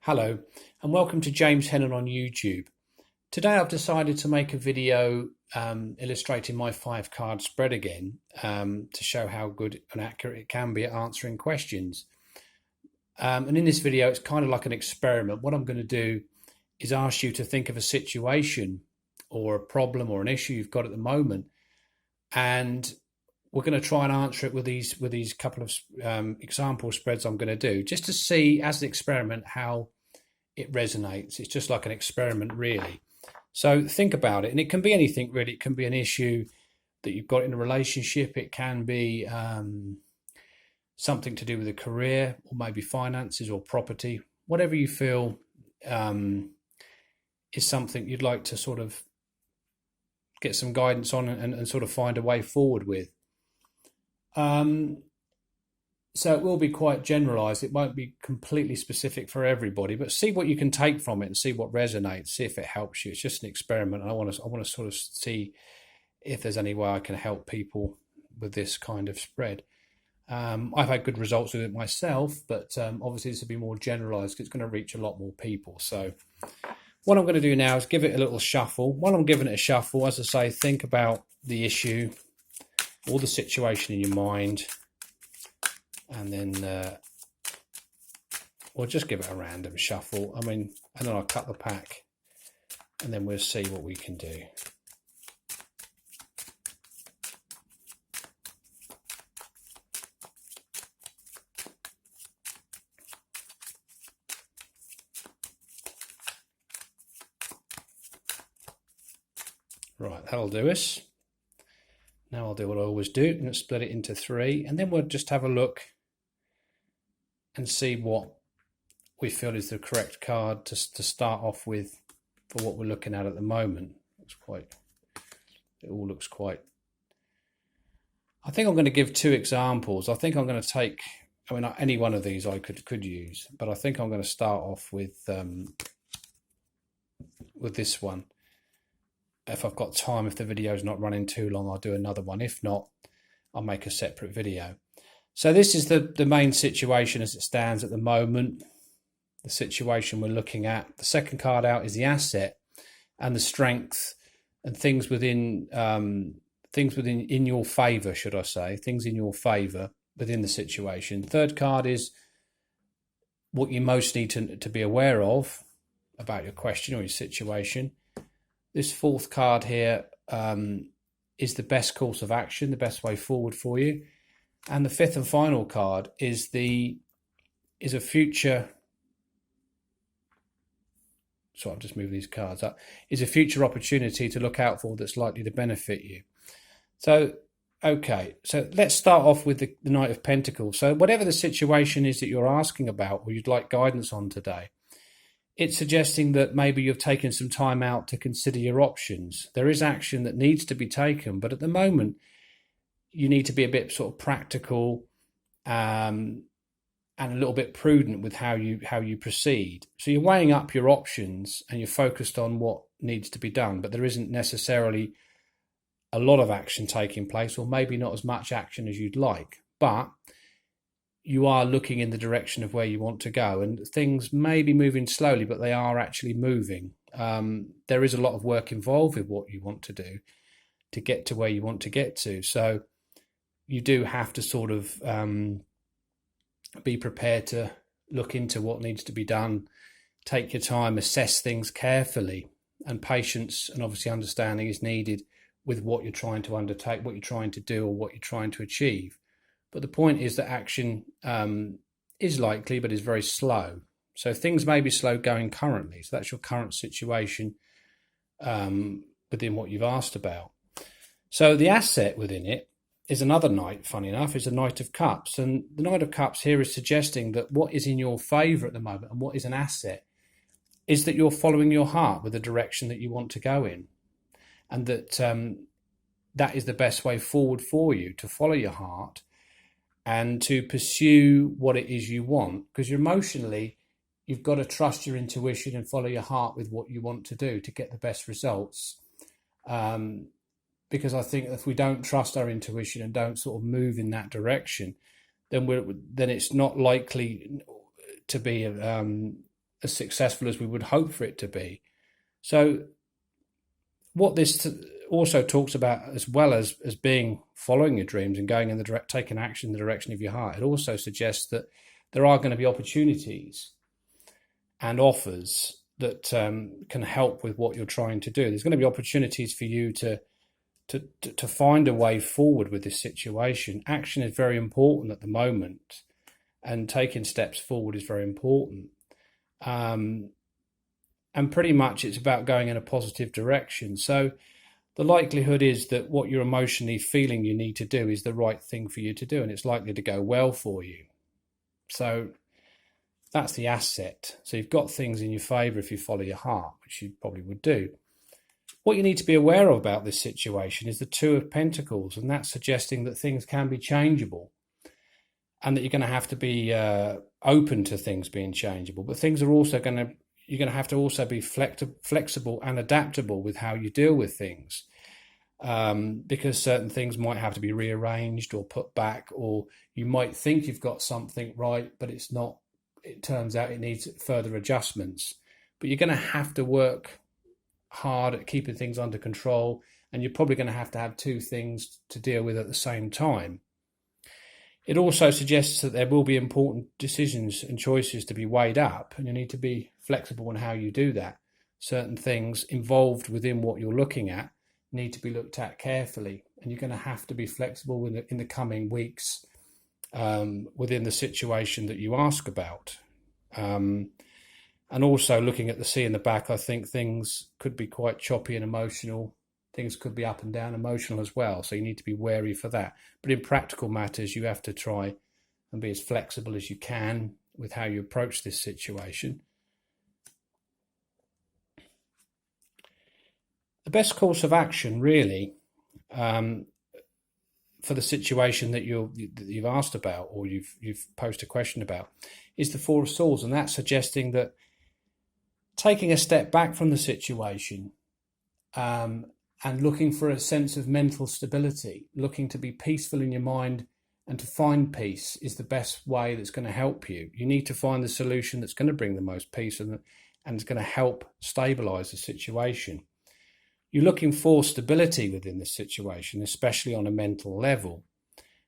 Hello and welcome to James Hennon on YouTube. Today I've decided to make a video illustrating my 5-card spread again to show how good and accurate it can be at answering questions. And in this video it's kind of like an experiment. What I'm going to do is ask you to think of a situation or a problem or an issue you've got at the moment, and we're going to try and answer it with these couple of example spreads I'm going to do, just to see as an experiment how it resonates. It's just like an experiment, really. So think about it, and it can be anything really. It can be an issue that you've got in a relationship. It can be something to do with a career, or maybe finances or property. Whatever you feel is something you'd like to sort of get some guidance on and sort of find a way forward with. So it will be quite generalized. It won't be completely specific for everybody, but see what you can take from it and see what resonates, see if it helps you. It's just an experiment. And I want to sort of see if there's any way I can help people with this kind of spread. I've had good results with it myself, but obviously this will be more generalized because it's going to reach a lot more people. So what I'm going to do now is give it a little shuffle. While I'm giving it a shuffle, as I say, think about the issue or the situation in your mind, and then we'll just give it a random shuffle. And then I'll cut the pack, and then we'll see what we can do. Right, that'll do us. Now I'll do what I always do, and split it into 3, and then we'll just have a look and see what we feel is the correct card to start off with for what we're looking at the moment. It all looks quite. I think I'm going to give 2 examples. I think I'm going to take, any one of these I could use, but I think I'm going to start off with this one. If I've got time, if the video is not running too long, I'll do another one. If not, I'll make a separate video. So this is the main situation as it stands at the moment, the situation we're looking at. The second card out is the asset and the strength and things within in your favor, should I say, things in your favor within the situation. Third card is what you most need to be aware of about your question or your situation. This fourth card here is the best course of action, the best way forward for you. And the fifth and final card is a future. So I'm just moving these cards up. Is a future opportunity to look out for that's likely to benefit you. So, okay. So let's start off with the Knight of Pentacles. So whatever the situation is that you're asking about or you'd like guidance on today, it's suggesting that maybe you've taken some time out to consider your options. There is action that needs to be taken, but at the moment, you need to be a bit sort of practical and a little bit prudent with how you proceed. So you're weighing up your options and you're focused on what needs to be done, but there isn't necessarily a lot of action taking place, or maybe not as much action as you'd like. But you are looking in the direction of where you want to go, and things may be moving slowly, but they are actually moving. There is a lot of work involved with what you want to do to get to where you want to get to. So you do have to sort of be prepared to look into what needs to be done, take your time, assess things carefully, and patience and obviously understanding is needed with what you're trying to undertake, what you're trying to do, or what you're trying to achieve. But the point is that action is likely, but is very slow. So things may be slow going currently. So that's your current situation within what you've asked about. So the asset within it is another knight, funny enough, is a Knight of Cups. And the Knight of Cups here is suggesting that what is in your favour at the moment and what is an asset is that you're following your heart with the direction that you want to go in. And that that is the best way forward for you, to follow your heart and to pursue what it is you want, because emotionally you've got to trust your intuition and follow your heart with what you want to do to get the best results. Because I think if we don't trust our intuition and don't sort of move in that direction, then it's not likely to be as successful as we would hope for it to be. So what this also talks about, as well as being following your dreams and going in the taking action in the direction of your heart, it also suggests that there are going to be opportunities and offers that can help with what you're trying to do. There's going to be opportunities for you to find a way forward with this situation. Action is very important at the moment, and taking steps forward is very important. And pretty much it's about going in a positive direction. So the likelihood is that what you're emotionally feeling you need to do is the right thing for you to do, and it's likely to go well for you. So that's the asset. So you've got things in your favour if you follow your heart, which you probably would do. What you need to be aware of about this situation is the Two of Pentacles, and that's suggesting that things can be changeable and that you're going to have to be open to things being changeable. But things are also you're going to have to also be flexible and adaptable with how you deal with things, because certain things might have to be rearranged or put back, or you might think you've got something right, but it's not. It turns out it needs further adjustments. But you're going to have to work hard at keeping things under control, and you're probably going to have two things to deal with at the same time. It also suggests that there will be important decisions and choices to be weighed up, and you need to be flexible in how you do that. Certain things involved within what you're looking at need to be looked at carefully, and you're going to have to be flexible in the coming weeks within the situation that you ask about. And also looking at the sea in the back, I think things could be quite choppy and emotional. Things could be up and down emotional as well. So you need to be wary for that. But in practical matters, you have to try and be as flexible as you can with how you approach this situation. The best course of action, really, for the situation that you've asked about, or you've posed a question about, is the Four of Swords, and that's suggesting that taking a step back from the situation and looking for a sense of mental stability, looking to be peaceful in your mind and to find peace is the best way that's going to help you. You need to find the solution that's going to bring the most peace and it's going to help stabilize the situation. You're looking for stability within the situation, especially on a mental level,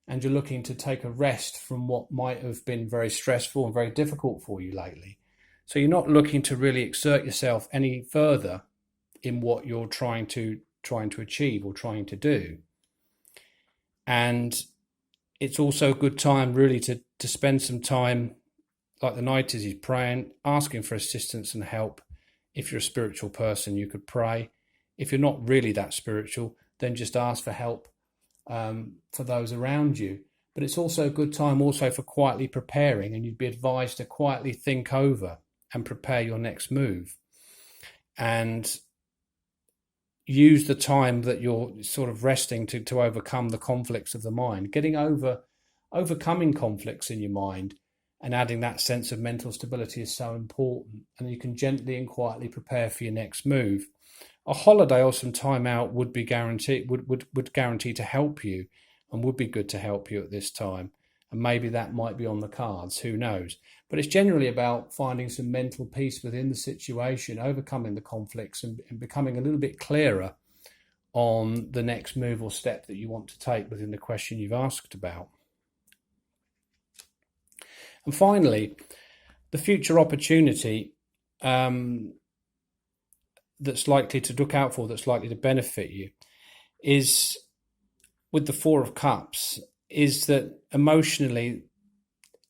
and you're looking to take a rest from what might have been very stressful and very difficult for you lately. So you're not looking to really exert yourself any further in what you're trying to achieve or trying to do. And it's also a good time really to spend some time, like the Knight is, praying, asking for assistance and help. If you're a spiritual person, you could pray. If you're not really that spiritual, then just ask for help for those around you. But it's also a good time also for quietly preparing, and you'd be advised to quietly think over and prepare your next move. And use the time that you're sort of resting to overcome the conflicts of the mind. Overcoming conflicts in your mind and adding that sense of mental stability is so important, and you can gently and quietly prepare for your next move. A holiday or some time out would be guaranteed would guarantee to help you, and would be good to help you at this time. And maybe that might be on the cards, who knows. But it's generally about finding some mental peace within the situation, overcoming the conflicts and becoming a little bit clearer on the next move or step that you want to take within the question you've asked about. And finally, the future opportunity that's likely to look out for, that's likely to benefit you, is with the Four of Cups, is that emotionally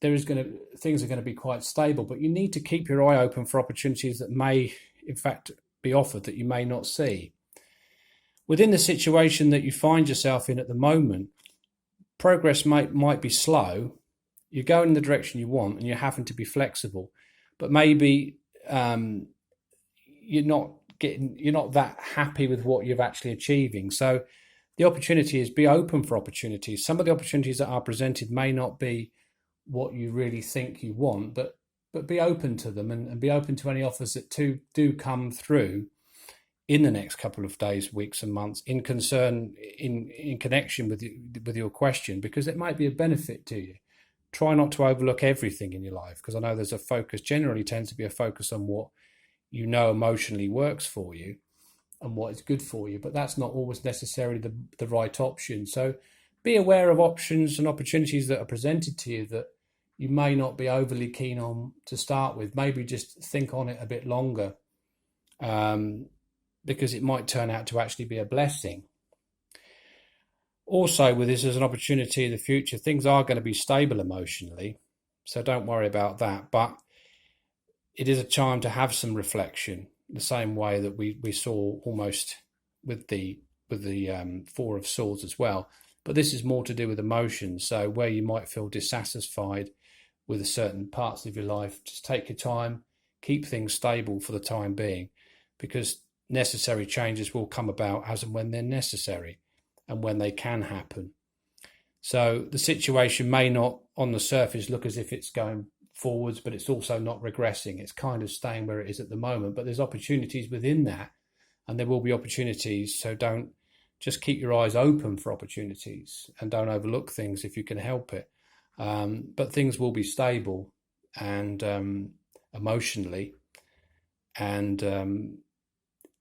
things are going to be quite stable, but you need to keep your eye open for opportunities that may in fact be offered that you may not see. Within the situation that you find yourself in at the moment, progress might be slow. You're going in the direction you want and you're having to be flexible, but maybe you're not that happy with what you're actually achieving. So the opportunity is, be open for opportunities. Some of the opportunities that are presented may not be what you really think you want, but be open to them and be open to any offers that do come through in the next couple of days, weeks and months in connection with your question, because it might be a benefit to you. try not to overlook everything in your life, because I know there's a focus, generally tends to be a focus on what you know emotionally works for you and what is good for you, but that's not always necessarily the right option. So be aware of options and opportunities that are presented to you that you may not be overly keen on to start with. Maybe just think on it a bit longer, because it might turn out to actually be a blessing. Also, with this as an opportunity in the future, things are going to be stable emotionally, so don't worry about that. But it is a time to have some reflection, the same way that we saw almost with the Four of Swords as well. But this is more to do with emotions. So where you might feel dissatisfied with certain parts of your life, just take your time, keep things stable for the time being, because necessary changes will come about as and when they're necessary and when they can happen. So the situation may not on the surface look as if it's going forwards, but it's also not regressing. It's kind of staying where it is at the moment, but there's opportunities within that, and there will be opportunities. So don't just keep your eyes open for opportunities and don't overlook things if you can help it. But things will be stable and emotionally, and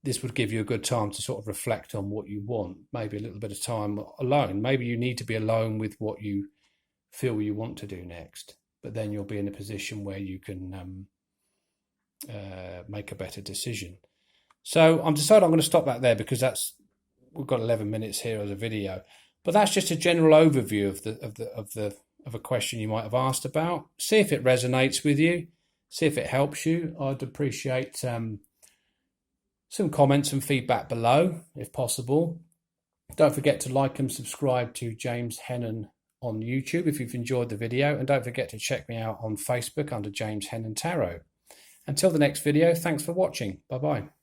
this would give you a good time to sort of reflect on what you want. Maybe a little bit of time alone. Maybe you need to be alone with what you feel you want to do next, but then you'll be in a position where you can make a better decision. So I'm decided I'm going to stop that there, because we've got 11 minutes here as a video, but that's just a general overview of a question you might have asked about. See if it resonates with you. See if it helps you. I'd appreciate some comments and feedback below, if possible. Don't forget to like and subscribe to James Hennon on YouTube if you've enjoyed the video, and don't forget to check me out on Facebook under James Hennon Tarot. Until the next video, thanks for watching. Bye-bye.